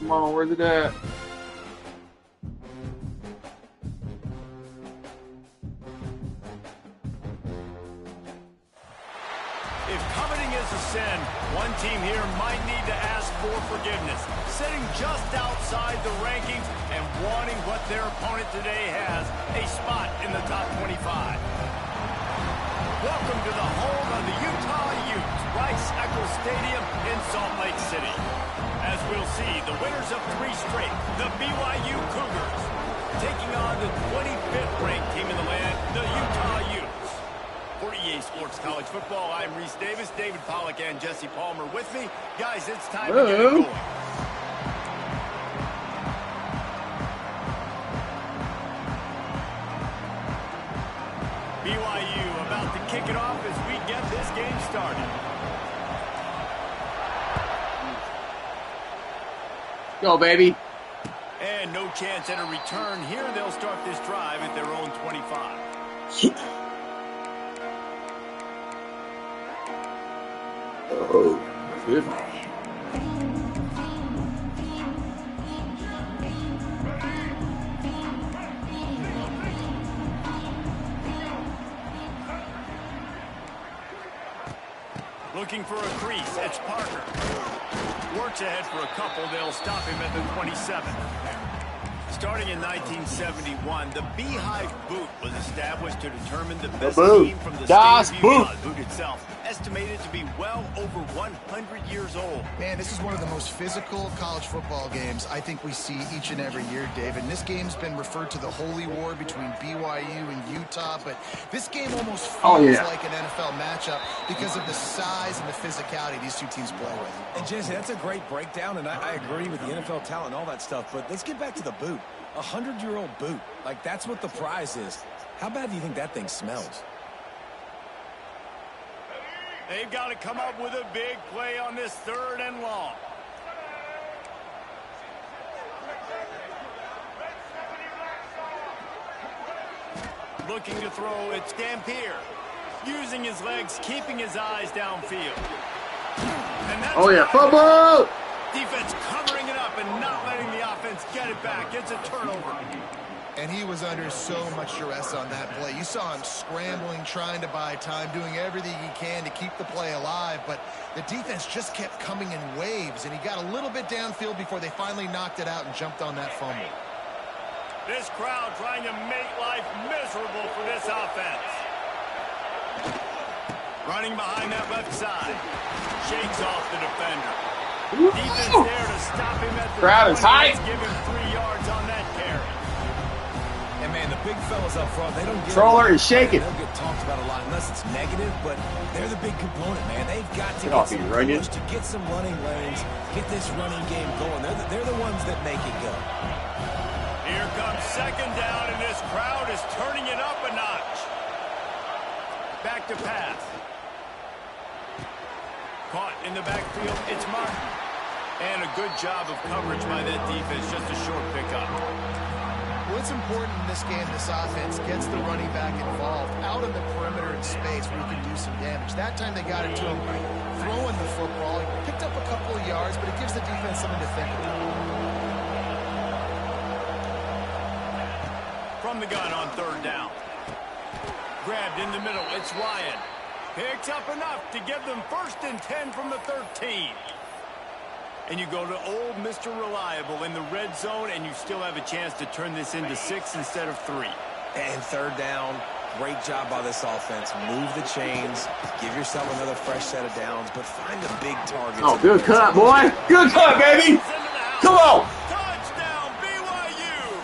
Come on, where's it at? If coveting is a sin, one team here might need to ask for forgiveness. Sitting just outside the rankings and wanting what their opponent today has, a spot in the top 25. Welcome to the home of the Utah Utes, Rice-Eccles Stadium in Salt Lake City. As we'll see, the winners of 3 straight, the BYU Cougars, taking on the 25th ranked team in the land, the Utah Utes. For EA Sports College Football, I'm Reese Davis, David Pollack, and Jesse Palmer with me. Guys, it's time to get it going. BYU about to kick it off as we get this game started. Go, baby. And no chance at a return here. They'll start this drive at their own 25. Oh, good. Looking for a crease. It's Parker. Works ahead for a couple. They'll stop him at the 27. Starting in 1971, the Beehive boot was established to determine the best team from the state of Utah. The boot itself, estimated to be well over 100 years old. Man, this is one of the most physical college football games I think we see each and every year, David. And this game's been referred to the holy war between BYU and Utah, but this game almost feels like an NFL matchup because of the size and the physicality these two teams play with. And Jesse, that's a great breakdown, and I agree with the NFL talent and all that stuff, but let's get back to the boot. 100-year-old boot. Like, that's what the prize is. How bad do you think that thing smells? They've got to come up with a big play on this 3rd and long. Looking to throw, it's Dampier. Using his legs, keeping his eyes downfield. And that's football! Defense covering it up and not letting the offense get it back. It's a turnover. And he was under so much duress on that play. You saw him scrambling, trying to buy time, doing everything he can to keep the play alive. But the defense just kept coming in waves, and he got a little bit downfield before they finally knocked it out and jumped on that fumble. This crowd trying to make life miserable for this offense. Running behind that left side. Shakes off the defender. Defense there to stop him at the crowd is high. Give him 3 yards on that carry. And man, the big fellas up front, they don't get controller is shaking. They'll get talked about a lot unless it's negative, but they're the big component, man. They've got to get some push, to get some running lanes, get this running game going. They're the ones that make it go. Here comes 2nd down, and this crowd is turning it up a notch. Back to pass. Caught in the backfield, it's Martin. And a good job of coverage by that defense, just a short pickup. Well, it's important in this game, this offense gets the running back involved out in the perimeter in space where he can do some damage. That time they got it to him throwing the football. He picked up a couple of yards, but it gives the defense something to think about. From the gun on 3rd down. Grabbed in the middle, it's Ryan. Picks up enough to give them 1st and 10 from the 13. And you go to old Mr. Reliable in the red zone, and you still have a chance to turn this into 6 instead of 3. And 3rd down, great job by this offense. Move the chains, give yourself another fresh set of downs, but find the big targets. Oh, good cut, boy. Good cut, baby. Come on. Touchdown, BYU.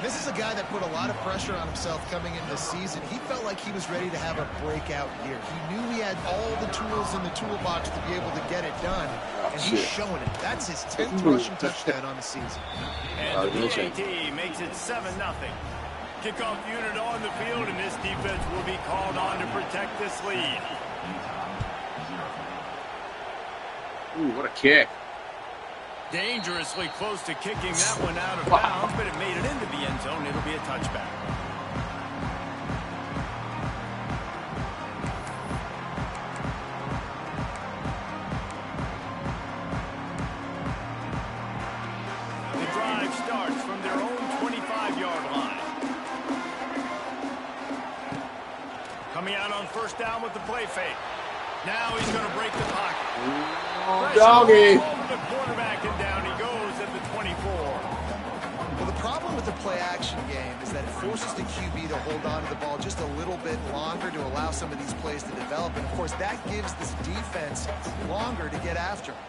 This is a guy that put a lot of pressure on himself coming into the season. He felt like he was ready to have a breakout year. He knew he had all the tools in the toolbox to be able to get it done, and he's showing it. That's his 10th rushing touchdown on the season. And the PAT makes it 7-0. Kickoff unit on the field, and this defense will be called on to protect this lead. Ooh, what a kick. Dangerously close to kicking that one out of bounds, but it made it into the end zone. It'll be a touchback. starts from their own 25-yard line. Coming out on first down with the play fake. Now he's going to break the pocket. Doggy. Over the quarterback, and down he goes at the 24. Well, the problem with the play-action game is that it forces the QB to hold on to the ball just a little bit longer to allow some of these plays to develop. And, of course, that gives this defense longer to get after him.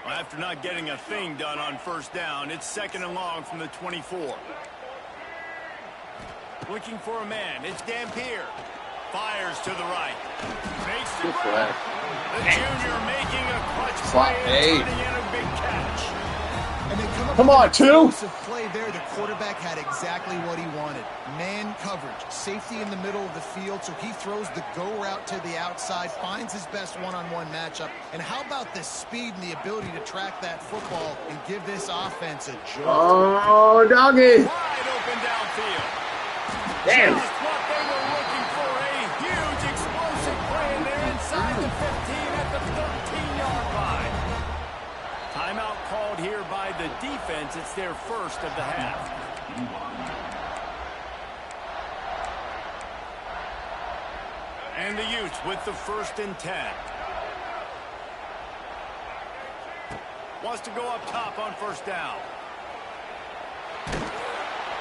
After not getting a thing done on first down, it's 2nd and long from the 24. Looking for a man. It's Dampier. Fires to the right. Makes the grab. The junior making a clutch play and turning in a big catch. And they come on, two. Play there. The quarterback had exactly what he wanted. Man coverage. Safety in the middle of the field, so he throws the go route to the outside, finds his best one-on-one matchup. And how about the speed and the ability to track that football and give this offense a jolt? Oh, doggy. Wide open downfield. Damn. Just what they were looking for, a huge explosive play, and they're inside the 15 at the 13-yard line. Timeout called here by the defense. It's their first of the half. And the Utes with the 1st and 10. Wants to go up top on first down.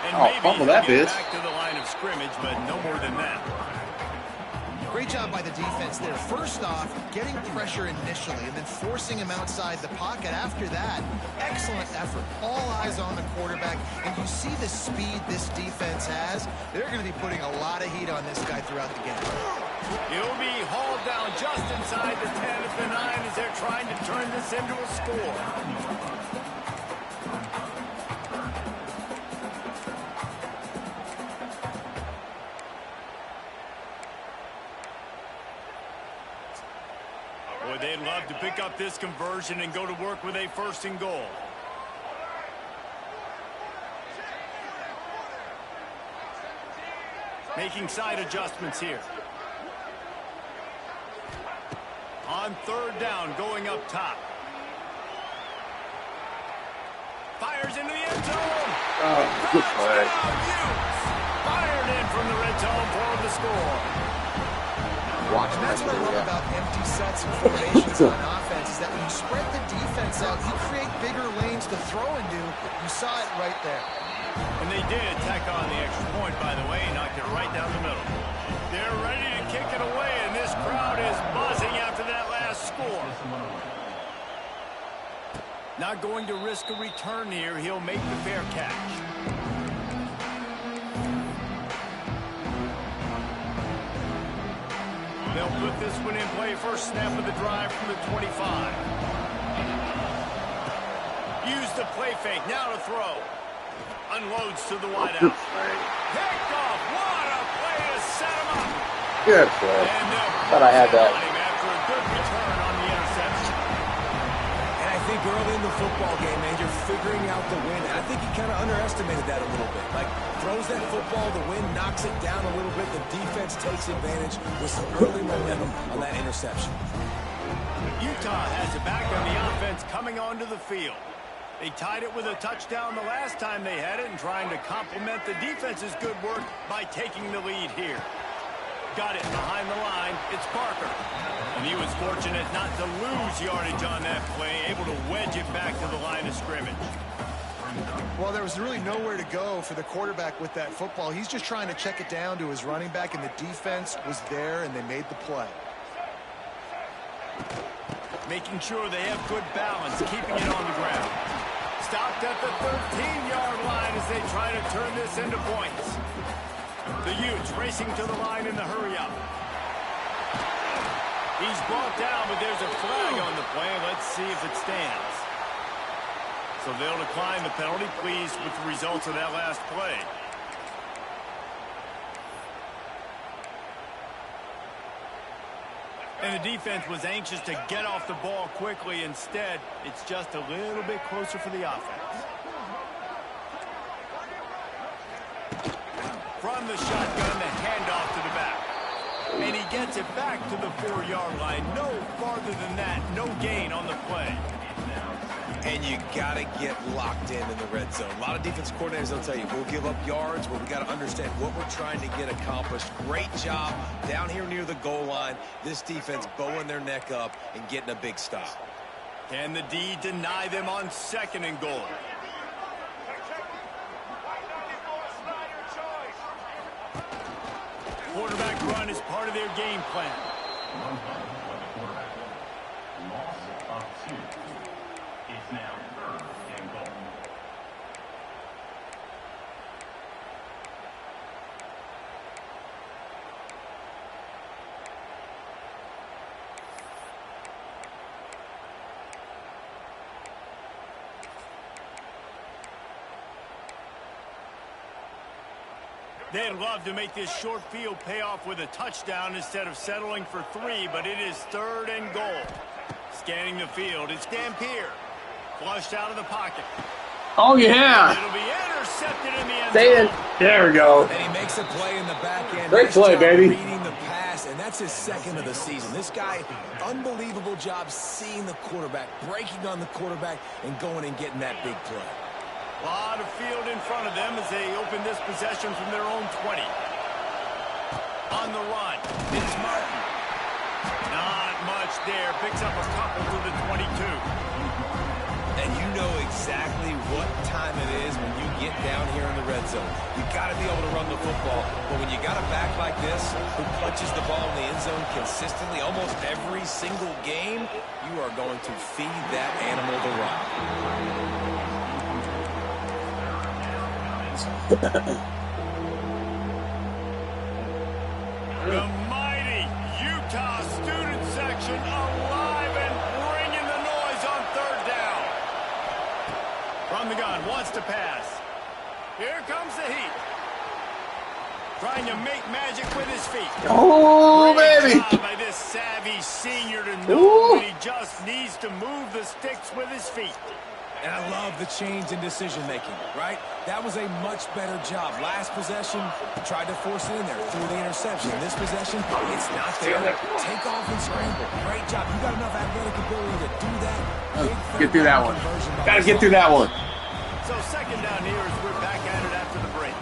And maybe that get bitch. back to the line of scrimmage, but no more than that. Great job by the defense there. First off, getting pressure initially and then forcing him outside the pocket. After that, excellent effort. All eyes on the quarterback. And you see the speed this defense has. They're going to be putting a lot of heat on this guy throughout the game. He'll be hauled down just inside the 10 at the 9 as they're trying to turn this into a score. Boy, they'd love to pick up this conversion and go to work with a 1st and goal. Making side adjustments here. On 3rd down, going up top. Fires into the end zone. Good play. Fired in from the red zone for the score. And that's what I love about empty sets and formations on offense is that when you spread the defense out, you create bigger lanes to throw into. You saw it right there. And they did tack on the extra point, by the way, knocked it right down the middle. They're ready to kick it away, and this crowd is buzzing after that last score. Not going to risk a return here. He'll make the fair catch. They'll put this one in play. First snap of the drive from the 25. Use the play fake. Now to throw. Unloads to the wideout. Picked off. What a play to set him up. Good play. Thought I had that. After a good return on the interception. And I think early in the football game, man, you're figuring out the wind. And I think he kind of underestimated that a little bit. Like, throws that football, the wind knocks it down a little bit. The defense takes advantage with some early momentum on that interception. Utah has it back on the offense coming onto the field. They tied it with a touchdown the last time they had it and trying to complement the defense's good work by taking the lead here. Got it behind the line. It's Parker. And he was fortunate not to lose yardage on that play, able to wedge it back to the line of scrimmage. Well, there was really nowhere to go for the quarterback with that football. He's just trying to check it down to his running back, and the defense was there, and they made the play. Making sure they have good balance, keeping it on the ground. Stopped at the 13-yard line as they try to turn this into points. The Utes racing to the line in the hurry-up. He's brought down, but there's a flag on the play. Let's see if it stands. So they'll decline the penalty, pleased with the results of that last play. And the defense was anxious to get off the ball quickly. Instead, it's just a little bit closer for the offense. From the shotgun, the handoff to the back. And he gets it back to the 4-yard line. No farther than that. No gain on the play. And you got to get locked in the red zone. A lot of defense coordinators, they'll tell you, we'll give up yards, but we got to understand what we're trying to get accomplished. Great job down here near the goal line. This defense bowing their neck up and getting a big stop. Can the D deny them on 2nd and goal? Quarterback run is part of their game plan. They'd love to make this short field pay off with a touchdown instead of settling for 3, but it is 3rd and goal. Scanning the field, it's Dampier. Flushed out of the pocket. Oh, yeah. It'll be intercepted in the end zone. There we go. And he makes a play in the back end. Great play, baby. Reading the pass, and that's his 2nd of the season. This guy, unbelievable job seeing the quarterback, breaking on the quarterback, and going and getting that big play. A lot of field in front of them as they open this possession from their own 20. On the run, it's Martin. Not much there. Picks up a couple to the 22. And you know exactly what time it is when you get down here in the red zone. You got to be able to run the football. But when you got a back like this who clutches the ball in the end zone consistently almost every single game, you are going to feed that animal the rock. The mighty Utah student section alive and bringing the noise on 3rd down. From the gun, wants to pass. Here comes the heat. Trying to make magic with his feet. Oh, Great baby. job by this savvy senior to know that he just needs to move the sticks with his feet. And I love the change in decision-making, right? That was a much better job. Last possession, tried to force it in there through the interception. This possession, it's not there. Take off and scramble. Great job. You got enough athletic ability to do that. Get through that one. Got to get through that one. So 2nd down here as we're back at it after the break.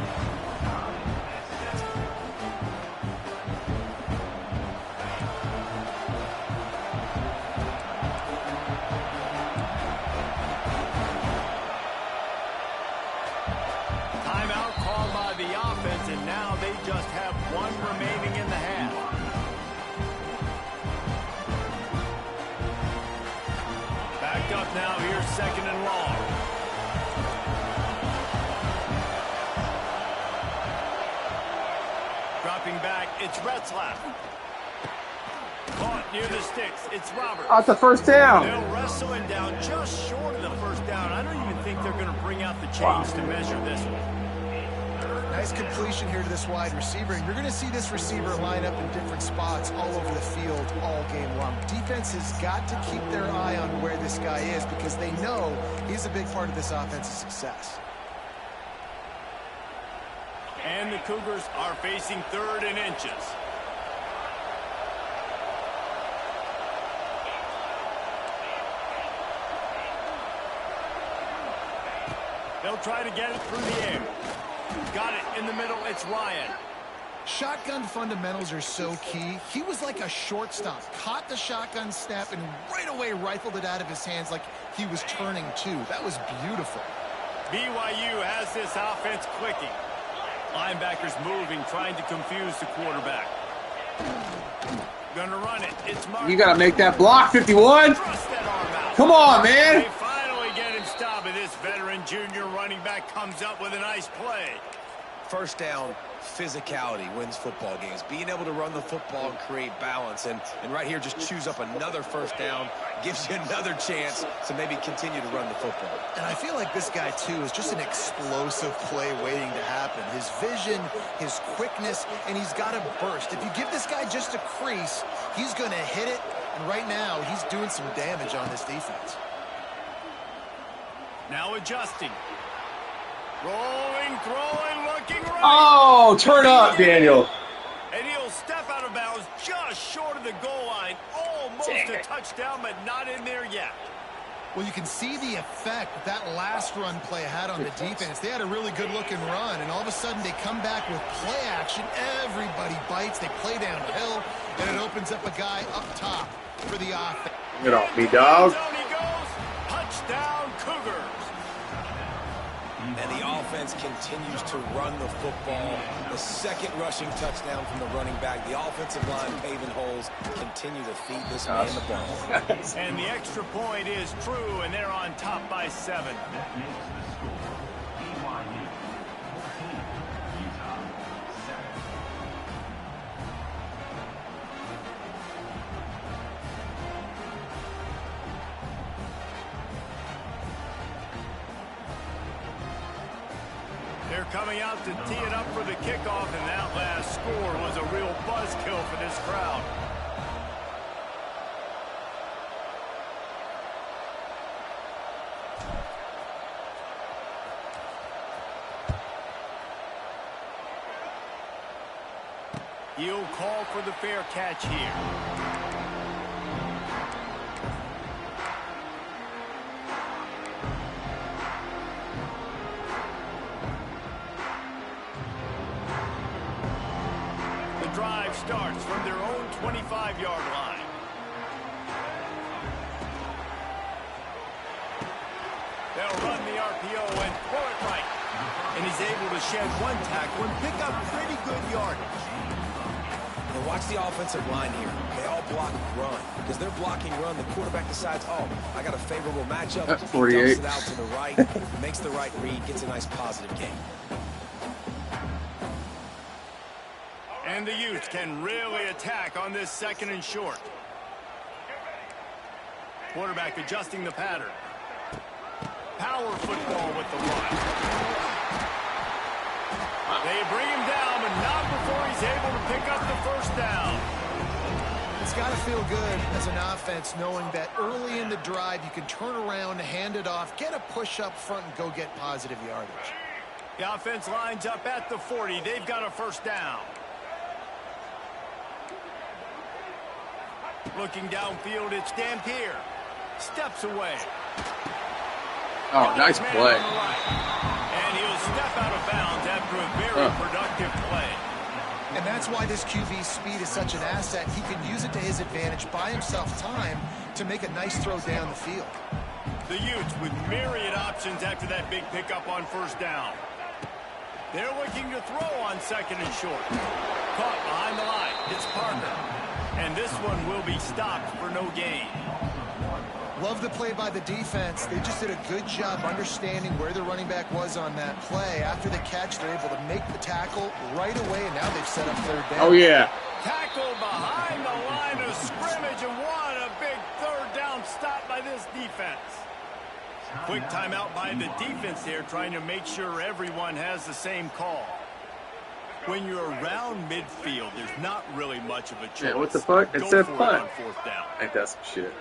Timeout called by the offense, and now they just have 1 remaining in the half. Backed up now, here's 2nd and long. Dropping back, it's Retzlaff. Caught near the sticks, it's Roberts. That's the 1st down. They'll wrestle it down just short of the 1st down. I don't even think they're going to bring out the chains to measure this one. Nice completion here to this wide receiver, and you're going to see this receiver line up in different spots all over the field all game long. Defense has got to keep their eye on where this guy is because they know he's a big part of this offense's success. And the Cougars are facing 3rd and inches. They'll try to get it through the air. Got it in the middle. It's Ryan. Shotgun fundamentals are so key. He was like a shortstop. Caught the shotgun snap and right away rifled it out of his hands like he was turning too. That was beautiful. BYU has this offense clicking. Linebackers moving, trying to confuse the quarterback. Gonna run it. It's Martin. You got to make that block, 51. Thrust that arm out. Come on, man. They finally get him stopped, and this veteran junior running back comes up with a nice play. 1st down, physicality wins football games. Being able to run the football and create balance. And right here, just choose up another 1st down. Gives you another chance to maybe continue to run the football. And I feel like this guy, too, is just an explosive play waiting to happen. His vision, his quickness, and he's got a burst. If you give this guy just a crease, he's going to hit it. And right now, he's doing some damage on this defense. Now adjusting. Rolling, throwing, looking right. Oh, turn up, Daniel. And he'll step out of bounds just short of the goal line. Almost a touchdown, but not in there yet. Well, you can see the effect that last run play had on the defense. They had a really good-looking run, and all of a sudden they come back with play action. Everybody bites. They play downhill, and it opens up a guy up top for the offense. Get off me, dog. Touchdown, Cougars. And the offense continues to run the football. The second rushing touchdown from the running back. The offensive line paving holes continue to feed this man the ball. And the extra point is true, and they're on top by 7. They're coming out to tee it up for the kickoff, and that last score was a real buzzkill for this crowd. He'll call for the fair catch here. Drive starts from their own 25-yard line. They'll run the RPO and throw it right. And he's able to shed one tackle and pick up pretty good yardage. And watch the offensive line here. They all block run. Because they're blocking run, the quarterback decides, oh, I got a favorable matchup. That's He 48. dumps it out to the right, makes the right read, gets a nice positive gain. And the Utes can really attack on this 2nd and short. Quarterback adjusting the pattern. Power football with the run. They bring him down, but not before he's able to pick up the first down. It's got to feel good as an offense knowing that early in the drive you can turn around, hand it off, get a push up front, and go get positive yardage. The offense lines up at the 40. They've got a first down. Looking downfield, it's Dampier. Steps away. Oh, nice play. And he'll step out of bounds after a very productive play. And that's why this QB's speed is such an asset. He can use it to his advantage, buy himself time to make a nice throw down the field. The Utes with myriad options after that big pickup on first down. They're looking to throw on 2nd and short. Caught behind the line. It's Parker. And this one will be stopped for no gain. Love the play by the defense. They just did a good job understanding where the running back was on that play. After the catch, they're able to make the tackle right away, and now they've set up 3rd down. Oh, yeah. Tackle behind the line of scrimmage, and what a big 3rd down stop by this defense. Quick timeout by the defense there, trying to make sure everyone has the same call. When you're around midfield, there's not really much of a choice. Yeah, what the fuck? It Go said for punt. on 4th down. Ain't that some shit?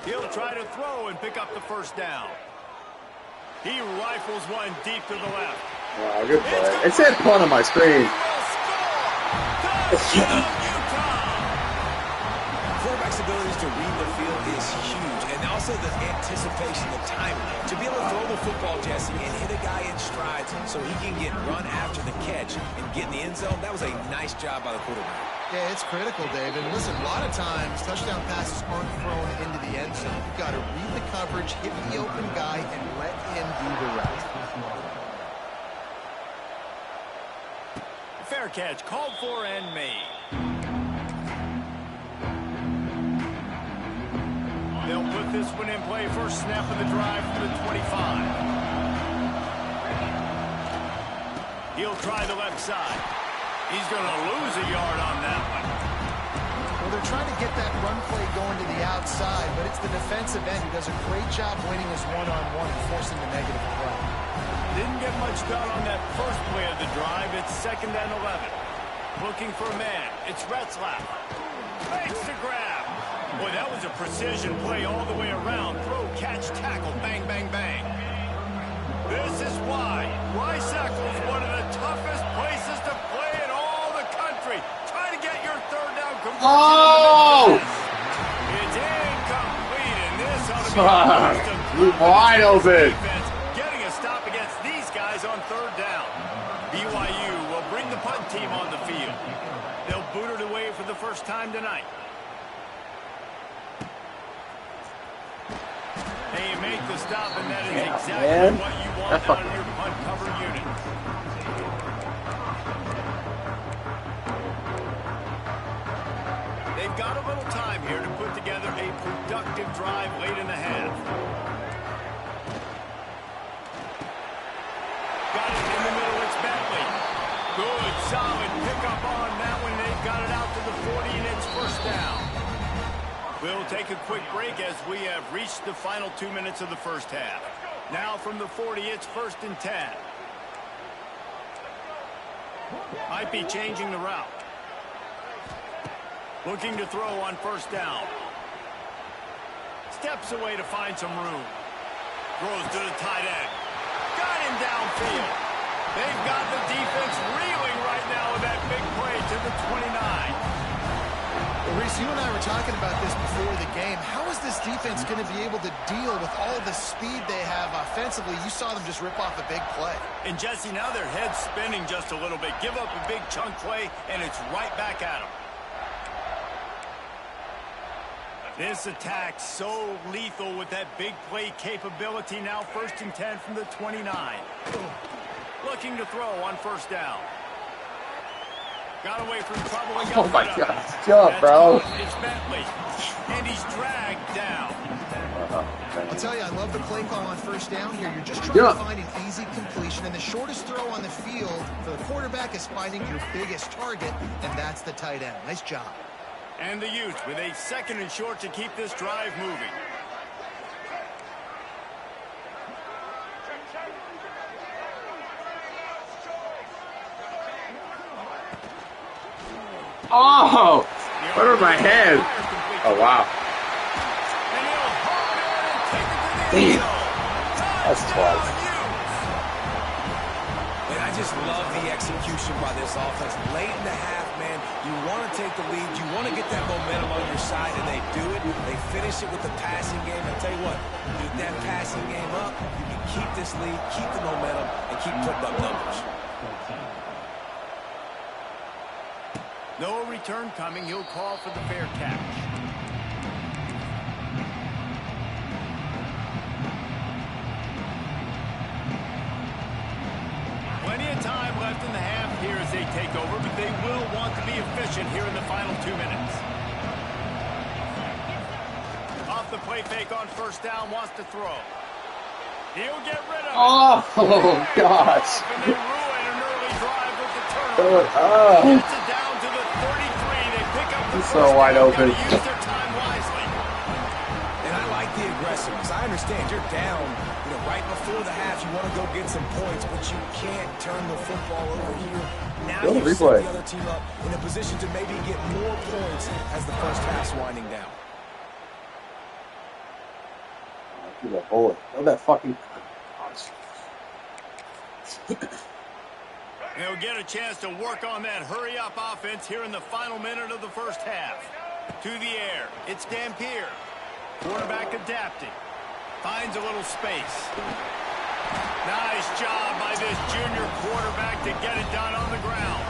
He'll try to throw and pick up the first down. He rifles one deep to the left. Wow, good play. It said punt on my screen. Quarterback's abilities to read the field is huge, and also the anticipation, the timing. To be able to throw the football, Jesse, and hit a guy in strides so he can get run after the catch and get in the end zone, that was a nice job by the quarterback. Yeah, it's critical, David. Listen, a lot of times touchdown passes aren't thrown into the end zone. You've got to read the coverage, hit the open guy, and let him do the rest. Fair catch called for and made. They'll put this one in play. First snap of the drive from the 25. He'll try the left side. He's going to lose a yard on that one. Well, they're trying to get that run play going to the outside, but it's the defensive end who does a great job winning his one-on-one and forcing the negative play. Didn't get much done on that first play of the drive. It's 2nd and 11. Looking for a man. It's Retzlaff. Makes the grab. Boy, that was a precision play all the way around. Throw, catch, tackle, bang, bang, bang. This is why Rice Eccles, one of the toughest players Oh! It's incomplete, and this ought to be wide open. Getting a stop against these guys on third down. BYU will bring the punt team on the field. They'll boot it away for the first time tonight. They make the stop, and that is exactly what you want out of your punt cover unit. They've got a little time here to put together a productive drive late in the half. Got it in the middle, it's Bentley. Good, solid pickup on that one. They've got it out to the 40, and it's first down. We'll take a quick break as we have reached the final 2 minutes of the first half. Now from the 40, it's 1st and 10. Might be changing the route. Looking to throw on first down. Steps away to find some room. Throws to the tight end. Got him downfield. They've got the defense reeling right now with that big play to the 29. Well, Reese, you and I were talking about this before the game. How is this defense going to be able to deal with all the speed they have offensively? You saw them just rip off a big play. And Jesse, now their head's spinning just a little bit. Give up a big chunk play, and it's right back at them. This attack so lethal with that big play capability. Now 1st and 10 from the 29. Looking to throw on first down. Got away from trouble and got Oh my God, jump, bro. It's Bentley, and he's dragged down. I'll tell you, I love the play call on first down here. You're just trying to find an easy completion, and the shortest throw on the field for the quarterback is finding your biggest target, and that's the tight end. Nice job. And the Utes with a 2nd and short to keep this drive moving. Oh! Over my head. Oh, wow. Damn. That's 12. And I just love the execution by this offense. Late in the half, man, you want to take the lead. You want to get that momentum on your side, and they do it. They finish it with the passing game. I tell you what, keep that passing game up. You can keep this lead, keep the momentum, and keep putting up numbers. No return coming. He'll call for the fair catch. Plenty of time left in the half here as they take over, but they will want to be efficient here in the final 2 minutes. Off the play fake on first down, wants to throw. He'll get rid of it. Oh, gosh. And they ruin an early drive with the turnover. Gets it down to the 33. They pick up the It's so wide open. Use their time wisely. And I like the aggressiveness. I understand you're down, right before the half. You want to go get some points, but you can't turn the football over here. Now you set the other team up in a position to maybe get more points as the first half's winding down. Give that bullet. Throw that fucking. They'll get a chance to work on that hurry-up offense here in the final minute of the first half. To the air. It's Dampier. Quarterback adapting. Finds a little space. Nice job by this junior quarterback to get it done on the ground.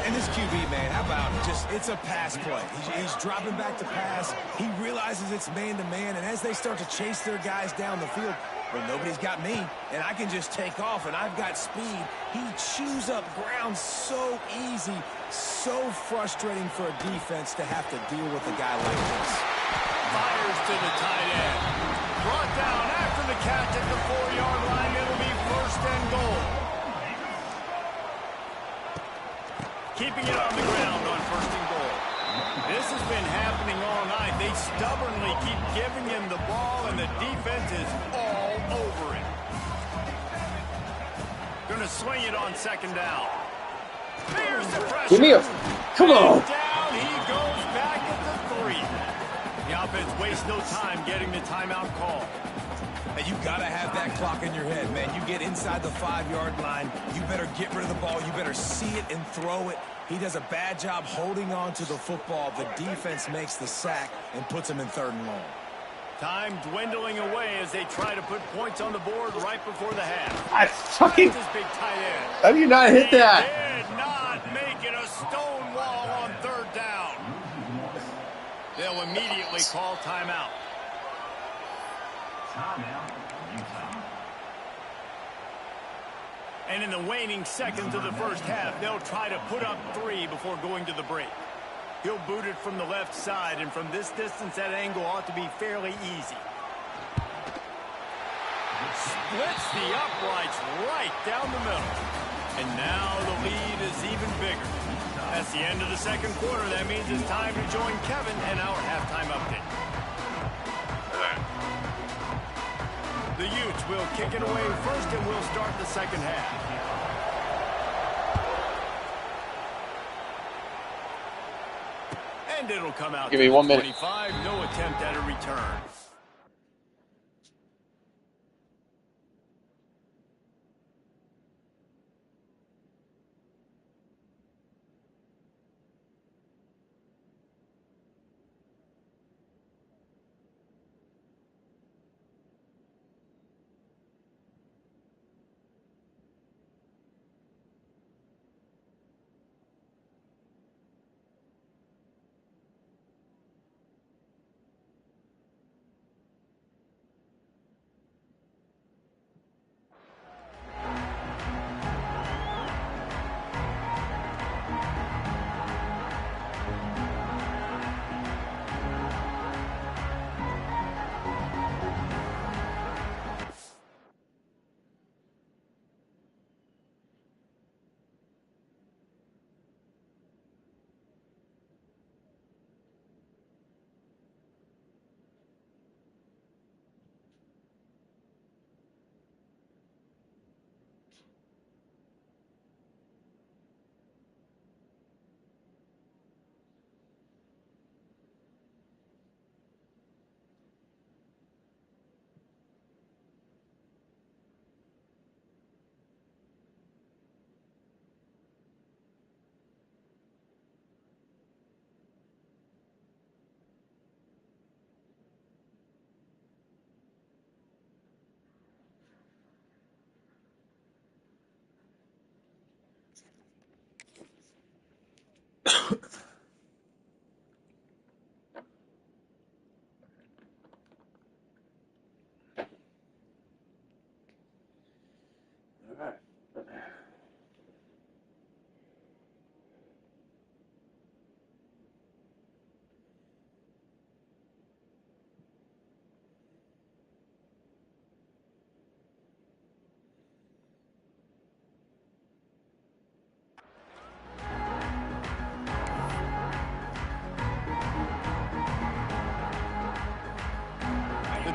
And this QB, man, how about it's a pass play. He's dropping back to pass. He realizes it's man-to-man, and as they start to chase their guys down the field, well, nobody's got me, and I can just take off, and I've got speed. He chews up ground so easy, so frustrating for a defense to have to deal with a guy like this. Fires to the tight end. Brought down after the catch at the 4-yard line. It'll be 1st and goal. Keeping it on the ground on 1st and goal. This has been happening all night. They stubbornly keep giving him the ball, and the defense is all over it. Going to swing it on 2nd down. Here's the pressure. Give me a... Come on. Down he goes back at the 3. The offense wastes no time getting the timeout call. And you got to have that clock in your head, man. You get inside the 5-yard line, you better get rid of the ball. You better see it and throw it. He does a bad job holding on to the football. The defense makes the sack and puts him in 3rd and long. Time dwindling away as they try to put points on the board right before the half. I fucking... This big tight end. How do you not hit that? He did not make it a stone wall on 3rd down. They'll immediately call timeout. And in the waning seconds of the first half, they'll try to put up 3 before going to the break. He'll boot it from the left side, and from this distance, that angle ought to be fairly easy. Splits the uprights right down the middle. And now the lead is even bigger. That's the end of the 2nd quarter. That means it's time to join Kevin and our halftime update. The Utes will kick it away first, and we'll start the 2nd half. And it'll come out. Give me 1 minute. 25, no attempt at a return.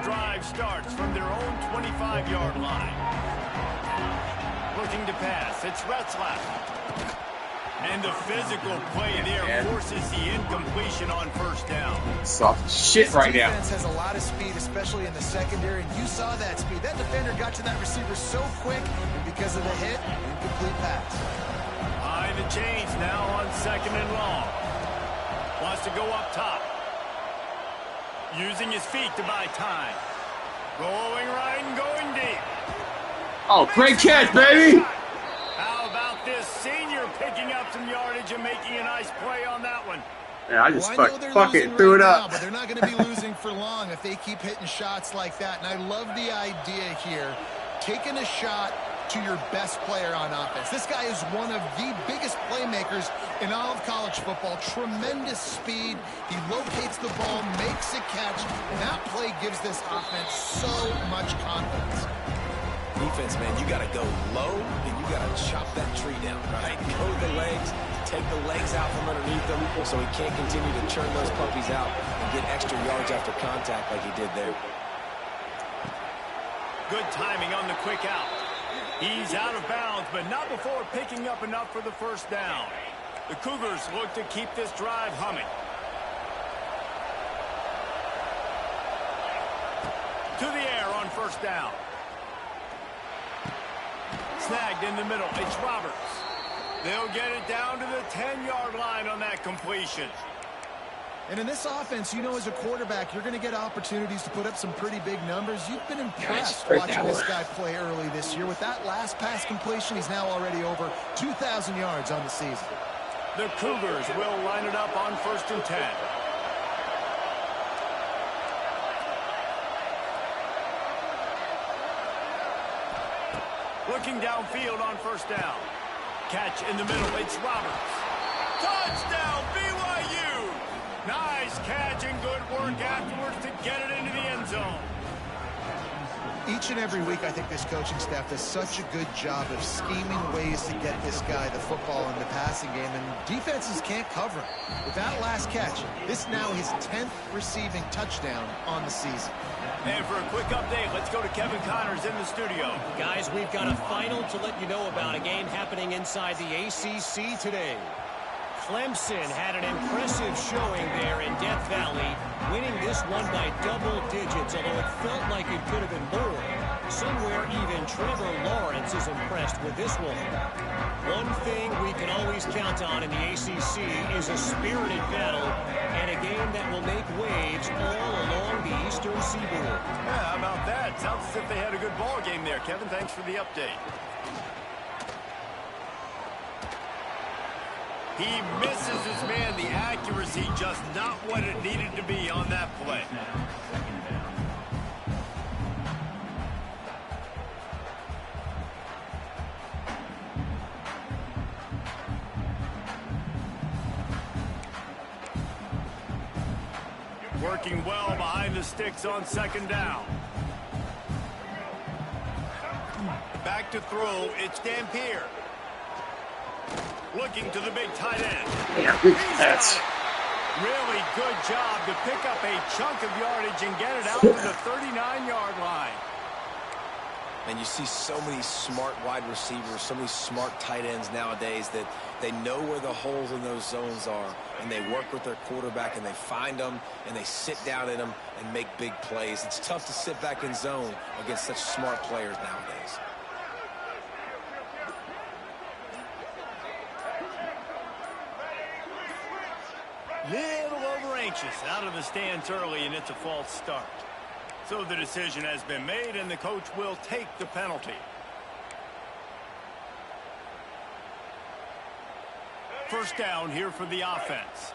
Drive starts from their own 25-yard line. Looking to pass. It's Retzlaff. And the physical play there forces the incompletion on 1st down. Soft shit right now. Defense has a lot of speed, especially in the secondary, and you saw that speed. That defender got to that receiver so quick, and because of the hit, incomplete pass. Behind the chains now on 2nd and long. Wants to go up top. Using his feet to buy time. Rolling right and going deep. Oh, great catch, baby! How about this senior picking up some yardage and making a nice play on that one? Yeah, I just Well, fucking threw it up. Now, but they're not going to be losing for long if they keep hitting shots like that. And I love the idea here. Taking a shot to your best player on offense. This guy is one of the biggest playmakers in all of college football. Tremendous speed. He locates the ball, makes a catch, and that play gives this offense so much confidence. Defense, man, you got to go low, and you got to chop that tree down, right? Go the legs, take the legs out from underneath them so he can't continue to churn those puppies out and get extra yards after contact like he did there. Good timing on the quick out. He's out of bounds, but not before picking up enough for the 1st down. The Cougars look to keep this drive humming. To the air on 1st down. Snagged in the middle. It's Roberts. They'll get it down to the 10-yard line on that completion. And in this offense, you know, as a quarterback, you're going to get opportunities to put up some pretty big numbers. You've been impressed watching this guy play early this year. With that last pass completion, he's now already over 2,000 yards on the season. The Cougars will line it up on 1st and 10. Looking downfield on 1st down. Catch in the middle. It's Roberts. Touchdown, BYU! Nice catch and good work afterwards to get it into the end zone. Each and every week, I think this coaching staff does such a good job of scheming ways to get this guy the football in the passing game, and defenses can't cover him. With that last catch, this now his 10th receiving touchdown on the season. And for a quick update, let's go to Kevin Connors in the studio. Guys, we've got a final to let you know about, a game happening inside the ACC today. Clemson had an impressive showing there in Death Valley, winning this one by double digits, although it felt like it could have been more. Somewhere even Trevor Lawrence is impressed with this one. One thing we can always count on in the ACC is a spirited battle and a game that will make waves all along the Eastern Seaboard. Yeah, how about that? Sounds as if they had a good ball game there. Kevin, thanks for the update. He misses his man. The accuracy just not what it needed to be on that play. Working well behind the sticks on 2nd down. Back to throw. It's Dampier. Looking to the big tight end. Yeah, good catch. Really good job to pick up a chunk of yardage and get it out to the 39-yard line. And you see so many smart wide receivers, so many smart tight ends nowadays that they know where the holes in those zones are, and they work with their quarterback, and they find them, and they sit down in them and make big plays. It's tough to sit back in zone against such smart players nowadays. Little over anxious out of the stands early, and it's a false start. So the decision has been made, and the coach will take the penalty. First down here for the offense.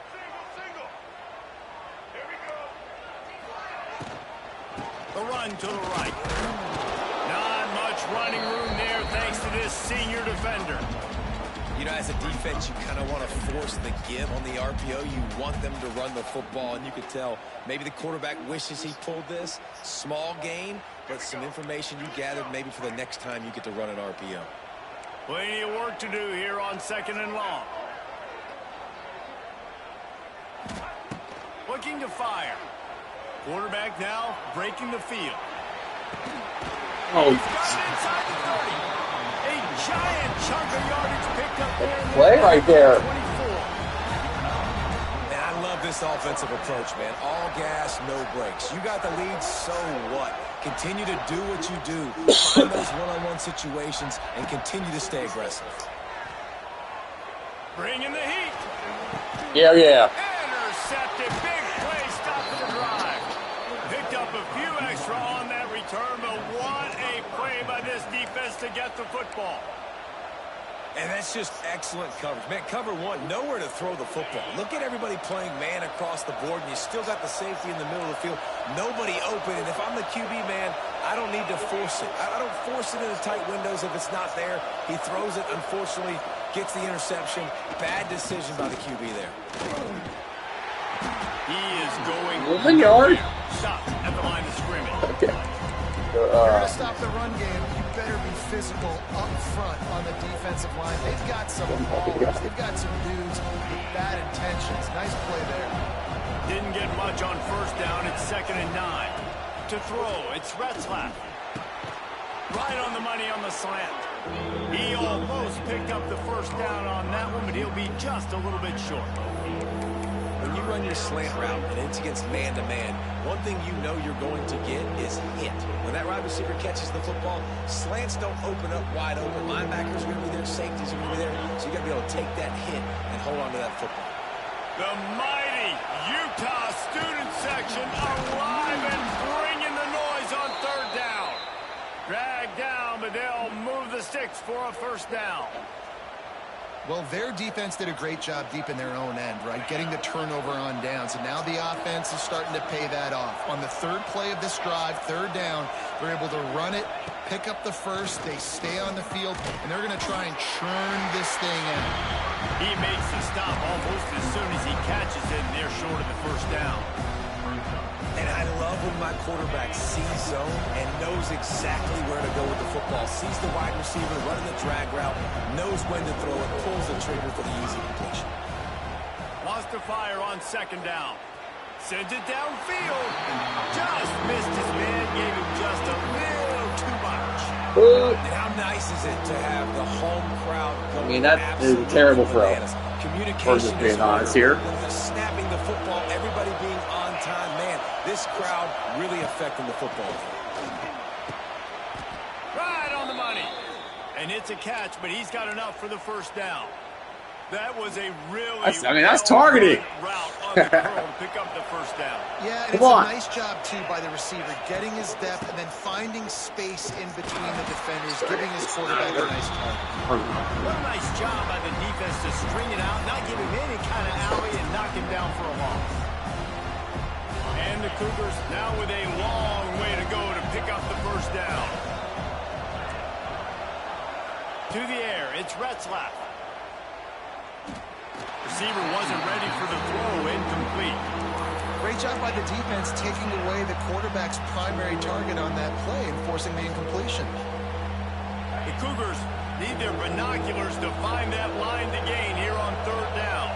The run to the right. Not much running room there thanks to this senior defender. You know, as a defense, you kind of want to force the give on the RPO. You want them to run the football, and you could tell maybe the quarterback wishes he pulled this. Small gain, but some information you gathered maybe for the next time you get to run an RPO. Plenty of work to do here on 2nd and long. Looking to fire. Quarterback now breaking the field. Oh, Inside the 30. A giant chunk of yardage picked up there. play right there. 24. Man, I love this offensive approach, man. All gas, no brakes. You got the lead, so what? Continue to do what you do. Find those one-on-one situations and continue to stay aggressive. Bringing the heat. Yeah. Intercepted. Big play stopping the drive. Picked up a few extra on that return, but what a play by this defense to get the football. And that's just excellent coverage. Man, cover one, nowhere to throw the football. Look at everybody playing man across the board, and you still got the safety in the middle of the field. Nobody open, and if I'm the QB, man, I don't need to force it. I don't force it into tight windows if it's not there. He throws it, unfortunately, gets the interception. Bad decision by the QB there. He is going 1 yard. stop at the line of scrimmage. Okay. You're going to stop the run game. You better be physical up front on the defensive line. They've got some ballers. They've got some dudes with bad intentions. Nice play there. Didn't get much on 1st down. It's 2nd and 9. To throw, it's Retzlaff. Right on the money on the slant. He almost picked up the 1st down on that one, but he'll be just a little bit short. when you run your slant route and it's against man-to-man, one thing you know you're going to get is hit. When that wide receiver catches the football, slants don't open up wide open. Linebackers are going to be there, safeties are going to be there, so you got to be able to take that hit and hold on to that football. The mighty Utah student section alive and bringing the noise on third down. Drag down, but they'll move the sticks for a first down. Well, their defense did a great job deep in their own end, right? Getting the turnover on downs, and now the offense is starting to pay that off. On the third play of this drive, third down, they're able to run it, pick up the first, they stay on the field, and they're going to try and churn this thing out. He makes the stop almost as soon as he catches it, and they're short of the first down. And I love when my quarterback sees zone and knows exactly where to go with the football. Sees the wide receiver running the drag route, knows when to throw it, pulls the trigger for the easy completion. Wants to fire on second down. Sends it downfield. Just missed his man, gave him just a little too much. And how nice is it to have the home crowd going? I mean, that is a terrible throw. Communication being honest here. Snapping the football, everybody being on time. Man, this crowd really affecting the football game. Right on the money. And it's a catch, but he's got enough for the first down. That was a really that's targeting. Route on the curl to pick up the first down. Yeah, and it's a nice job, too, by the receiver, getting his depth and then finding space in between the defenders, giving his quarterback a nice target. What a nice job by the defense to string it out, not give him any kind of alley, and knock him down for a loss. And the Cougars now with a long way to go to pick up the first down. To the air, it's Retzlaff. Receiver wasn't ready for the throw, incomplete. Great job by the defense taking away the quarterback's primary target on that play and forcing the incompletion. The Cougars need their binoculars to find that line to gain here on third down.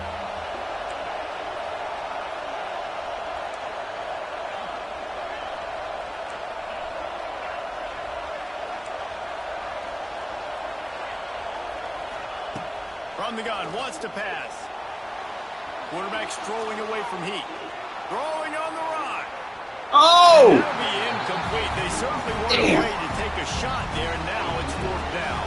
From the gun, wants to pass. Quarterback strolling away from heat. Throwing on the run. Oh! That'll be incomplete. They certainly want a way to take a shot there, and now it's fourth down.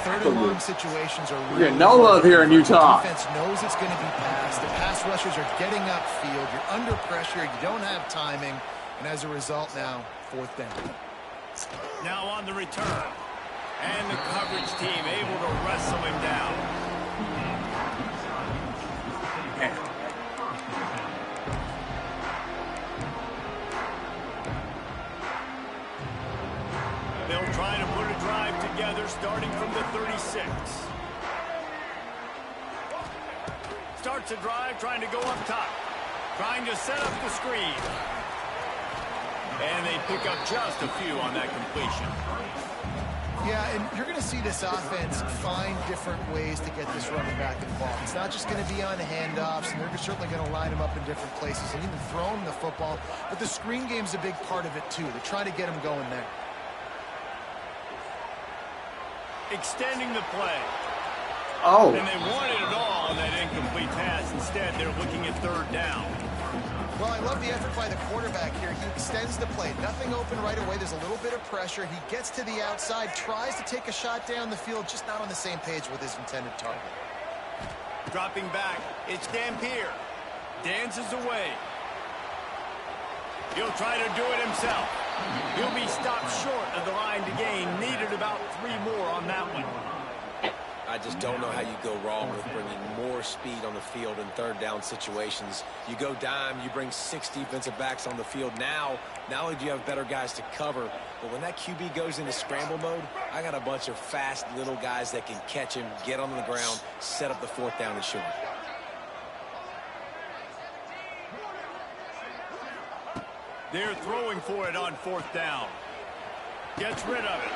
Third and long situations are really no love here in Utah. The defense knows it's going to be passed. The pass rushers are getting upfield. You're under pressure. You don't have timing. And as a result now, fourth down. Now on the return. And the coverage team able to wrestle him down. They'll try to put a drive together starting from the 36. Starts a drive trying to go up top. Trying to set up the screen. And they pick up just a few on that completion. Yeah, and you're going to see this offense find different ways to get this running back involved. It's not just going to be on handoffs, and they're certainly going to line him up in different places and even throw him the football. But the screen game's a big part of it, too. They're trying to get him going there. Extending the play. Oh. And they wanted it all on that incomplete pass. Instead, they're looking at third down. Well, I love the effort by the quarterback here. He extends the play. Nothing open right away. There's a little bit of pressure. He gets to the outside, tries to take a shot down the field, just not on the same page with his intended target. Dropping back, it's Dampier. Dances away. He'll try to do it himself. He'll be stopped short of the line to gain. Needed about 3 more on that one. I just don't know how you go wrong with bringing more speed on the field in third down situations. You go dime, you bring 6 defensive backs on the field. Now, not only do you have better guys to cover, but when that QB goes into scramble mode, I got a bunch of fast little guys that can catch him, get on the ground, set up the fourth down and short. They're throwing for it on fourth down. Gets rid of it.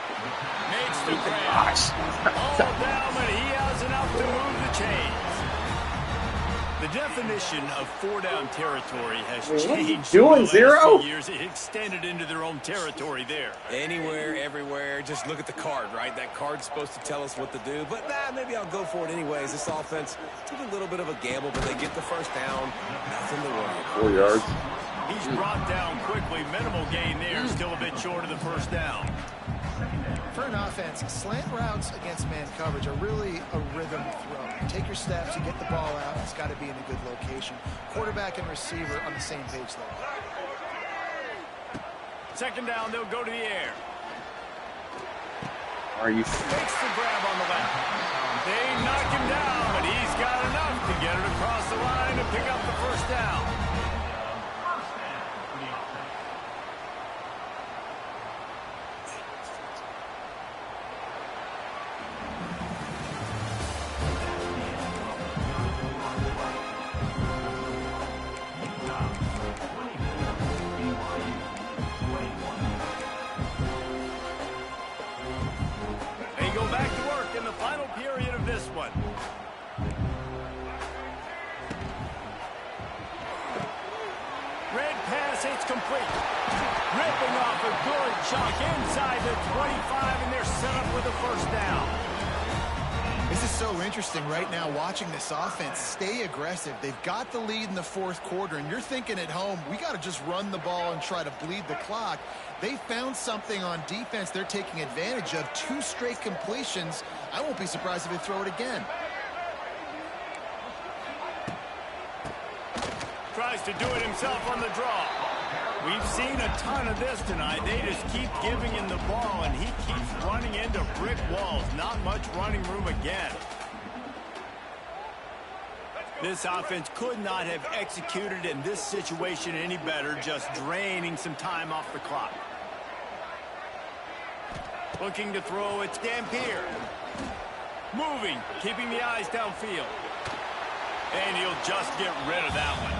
Makes the grab. All down, but he has enough to move the chains. The definition of 4-down territory has changed doing, over the last Zero? few years. It extended into their own territory there. Anywhere, everywhere. Just look at the card, right? That card's supposed to tell us what to do. But maybe I'll go for it anyways. This offense took a little bit of a gamble, but they get the first down. Nothing to worry about. 4 yards. He's brought down quickly. Minimal gain there. Still a bit short of the first down. For an offense, slant routes against man coverage are really a rhythm throw. You take your steps, you get the ball out, it's got to be in a good location. Quarterback and receiver on the same page there. Second down, they'll go to the air. Are you? Takes the grab on the left. They knock him down, but he's got enough to get it across the line to pick up the first down. It's complete. Ripping off a good chunk inside the 25, and they're set up with a first down. This is so interesting right now watching this offense stay aggressive. They've got the lead in the fourth quarter, and you're thinking at home, we got to just run the ball and try to bleed the clock. They found something on defense they're taking advantage of. 2 straight completions. I won't be surprised if they throw it again. Tries to do it himself on the draw. We've seen a ton of this tonight. They just keep giving him the ball, and he keeps running into brick walls. Not much running room again. This offense could not have executed in this situation any better, just draining some time off the clock. Looking to throw, it's Dampier. Moving, keeping the eyes downfield. And he'll just get rid of that one.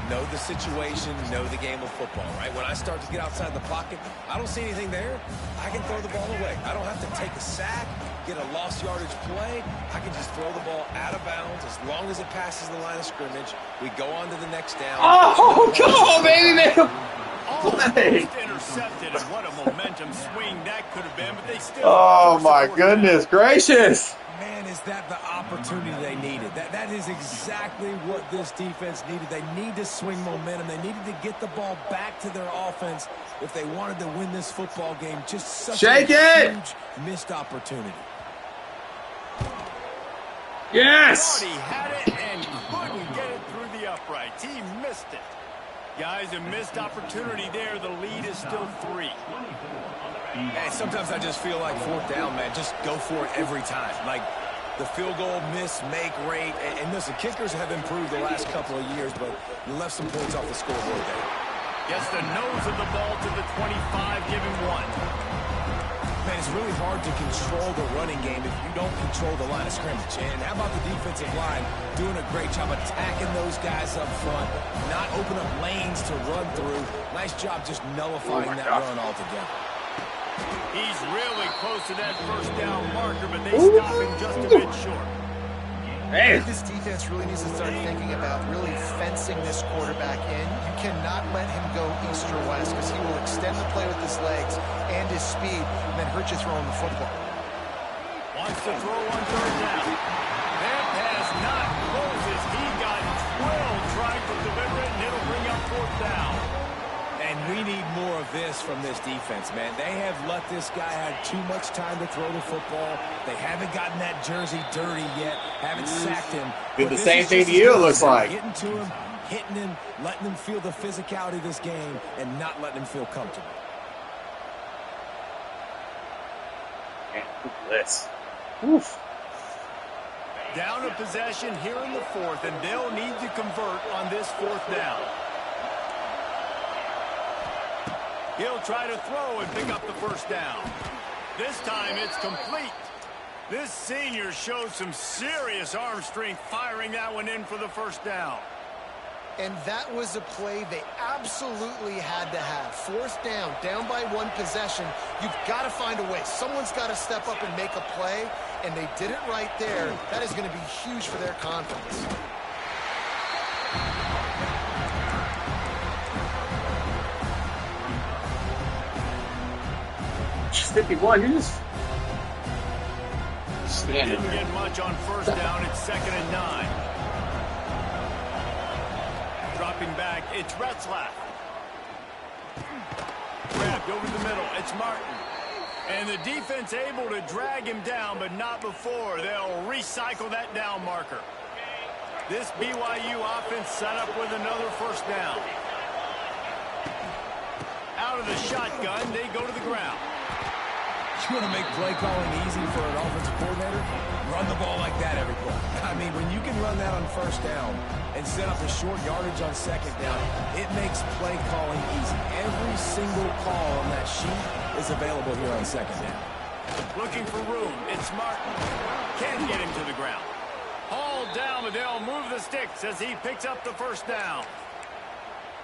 Know the situation, know the game of football, right? When I start to get outside the pocket, I don't see anything there, I can throw the ball away. I don't have to take a sack, get a lost yardage play. I can just throw the ball out of bounds as long as it passes the line of scrimmage. We go on to the next down. Oh, come on, baby, man. Almost intercepted, and what a momentum swing that could have been, but they still... Oh, my goodness gracious. Man, is that the opportunity they needed? That is exactly what this defense needed. They need to swing momentum. They needed to get the ball back to their offense if they wanted to win this football game. Just such a huge missed opportunity. Yes! He had it and couldn't get it through the uprights. He missed it. Guys, a missed opportunity there. The lead is still 3. Man, sometimes I just feel like 4th down, man. Just go for it every time. Like the field goal miss-make rate. And listen, kickers have improved the last couple of years, but you left some points off the scoreboard there. Gets the nose of the ball to the 25, giving 1. Man, it's really hard to control the running game if you don't control the line of scrimmage. And how about the defensive line doing a great job attacking those guys up front, not open up lanes to run through. Nice job just nullifying that run altogether. He's really close to that first down marker, but they stop him just a bit short. Hey. This defense really needs to start thinking about really fencing this quarterback in. You cannot let him go east or west because he will extend the play with his legs and his speed and then hurt you throwing the football. Wants to throw on 3rd down. That pass not closes. He got 12 trying to deliver it, and it'll bring up 4th down. And we need more of this from this defense, man. They have let this guy have too much time to throw the football. They haven't gotten that jersey dirty yet, haven't sacked him. Did the same thing to you, it looks like. Getting to him, hitting him, letting him feel the physicality of this game, and not letting him feel comfortable. This. Oof. Down a possession here in the 4th, and they'll need to convert on this 4th down. He'll try to throw and pick up the first down. This time it's complete. This senior showed some serious arm strength firing that one in for the first down. And that was a play they absolutely had to have. 4th down, down by 1 possession. You've got to find a way. Someone's got to step up and make a play, and they did it right there. That is going to be huge for their confidence. 51. You just standing Didn't there. get much on first down. It's 2nd and 9. Dropping back, it's Retzlaff. Grabbed over the middle, it's Martin. And the defense able to drag him down, but not before. They'll recycle that down marker. This BYU offense set up with another first down. Out of the shotgun, they go to the ground. You want to make play calling easy for an offensive coordinator? Run the ball like that every play. I mean, when you can run that on first down and set up a short yardage on second down, it makes play calling easy. Every single call on that sheet is available here on second down. Looking for room. It's Martin. Can't get him to the ground. Hauled down, but they'll move the sticks as he picks up the first down.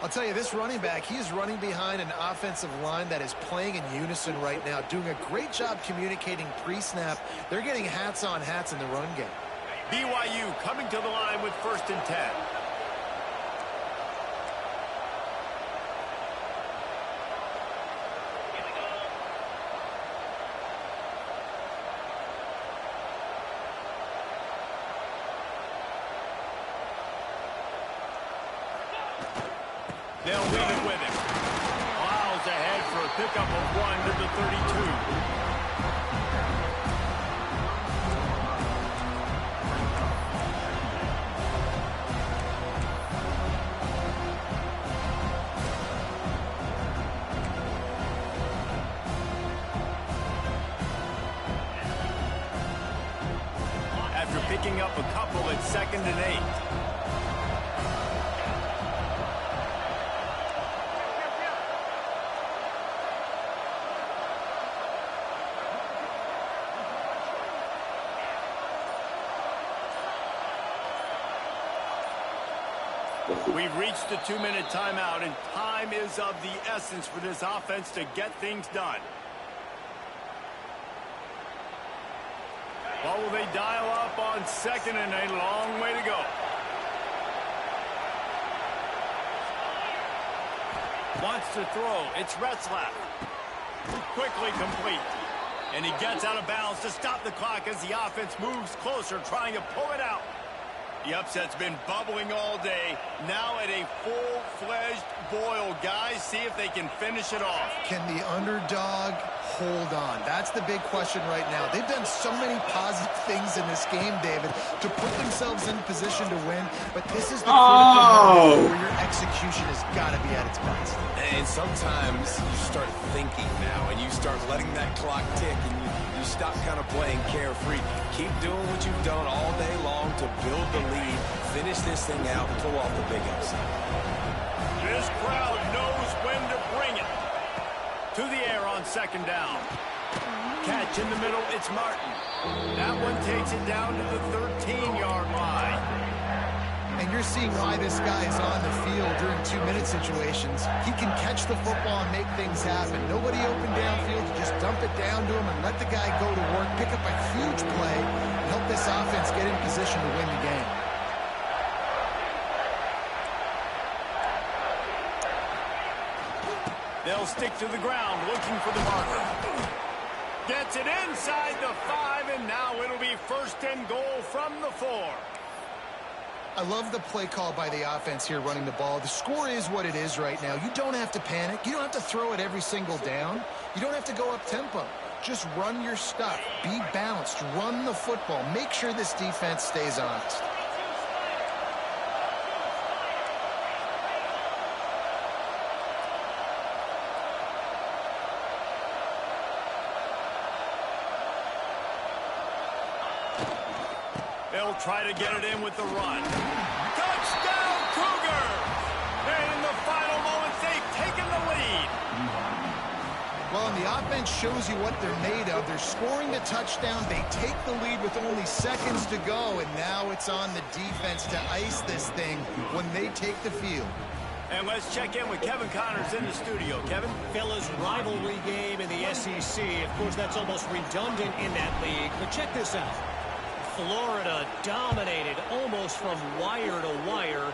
I'll tell you, this running back, he is running behind an offensive line that is playing in unison right now, doing a great job communicating pre-snap. They're getting hats on hats in the run game. BYU coming to the line with 1st and 10. They'll lead it with him. Miles ahead for a pickup of 1 to the 32. After picking up a couple, it's 2nd and 8. We've reached the 2-minute timeout, and time is of the essence for this offense to get things done. What will they dial up on 2nd and 8? Long way to go. Wants to throw. It's Retzlaff. Quickly complete. And he gets out of bounds to stop the clock as the offense moves closer, trying to pull it out. The upset's been bubbling all day. Now at a full-fledged boil. Guys, see if they can finish it off. Can the underdog hold on? That's the big question right now. They've done so many positive things in this game, David, to put themselves in position to win. But this is the critical moment where your execution has got to be at its best. And sometimes you start thinking now, and you start letting that clock tick, and you stop kind of playing carefree. Keep doing what you've done all day long to build the lead, finish this thing out, and pull off the big upset. This crowd knows when to bring it. To the air on 2nd down. Catch in the middle, it's Martin. That one takes it down to the 13-yard line. And you're seeing why this guy is on the field during 2-minute situations. He can catch the football and make things happen. Nobody open downfield. You just dump it down to him and let the guy go to work, pick up a huge play, and help this offense get in position to win the game. They'll stick to the ground, looking for the marker. Gets it inside the 5, and now it'll be 1st and goal from the 4. I love the play call by the offense here running the ball. The score is what it is right now. You don't have to panic. You don't have to throw it every single down. You don't have to go up tempo. Just run your stuff. Be balanced. Run the football. Make sure this defense stays honest. They'll try to get it in with the run. Touchdown, Cougars! And in the final moments, they've taken the lead. Well, and the offense shows you what they're made of. They're scoring the touchdown. They take the lead with only seconds to go, and now it's on the defense to ice this thing when they take the field. And let's check in with Kevin Connors in the studio. Kevin? Fellas, rivalry game in the SEC. Of course, that's almost redundant in that league. But check this out. Florida dominated almost from wire to wire.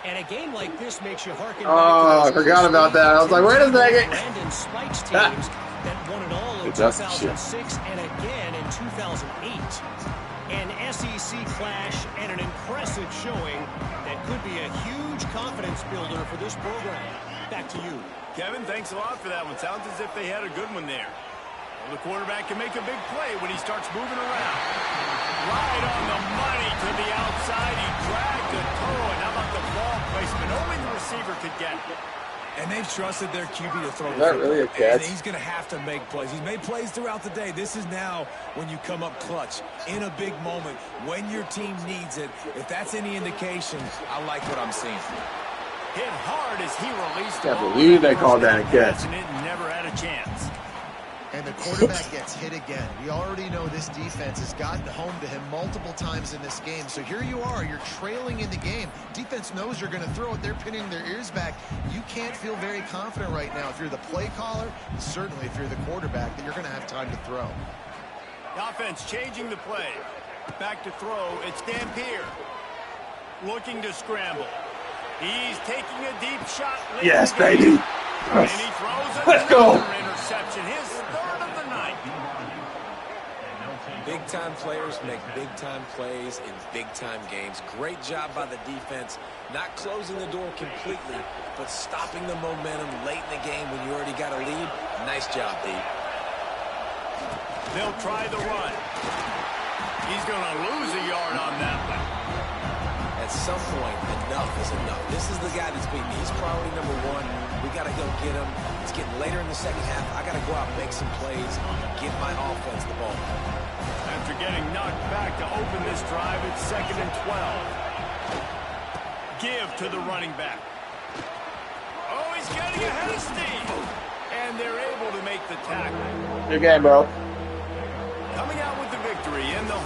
And a game like this makes you harken back to I forgot about that. I was like, wait a second. Brandon Spike's teams that won it all in 2006 and again in 2008. An SEC clash and an impressive showing that could be a huge confidence builder for this program. Back to you. Kevin, thanks a lot for that one. Sounds as if they had a good one there. Well, the quarterback can make a big play when he starts moving around. Right on the money to the outside. He dragged the toe. And how about the ball placement? Only the receiver could get it. And they've trusted their QB to throw. Is that really a catch? And he's going to have to make plays. He's made plays throughout the day. This is now when you come up clutch in a big moment when your team needs it. If that's any indication, I like what I'm seeing. Hit hard as he released the ball. Can't believe they called that a catch. And it never had a chance. And the quarterback gets hit again. We already know this defense has gotten home to him multiple times in this game. So here you are, you're trailing in the game. Defense knows you're going to throw it. They're pinning their ears back. You can't feel very confident right now if you're the play caller, and certainly if you're the quarterback, that you're going to have time to throw. The offense changing the play. Back to throw. It's Dampier. Looking to scramble. He's taking a deep shot. Yes, baby. And he throws Let's go. Interception. His third of the night. Big-time players make big-time plays in big-time games. Great job by the defense, not closing the door completely, but stopping the momentum late in the game when you already got a lead. Nice job, D. They'll try the run. He's going to lose a yard on that one. At some point, enough is enough. This is the guy that's beating me. He's priority number one. We got to go get him. It's getting later in the second half. I got to go out and make some plays and give my offense the ball. After getting knocked back to open this drive, it's 2nd and 12. Give to the running back. Oh, he's getting ahead of steam. And they're able to make the tackle. Good game, bro. Coming out with the victory in the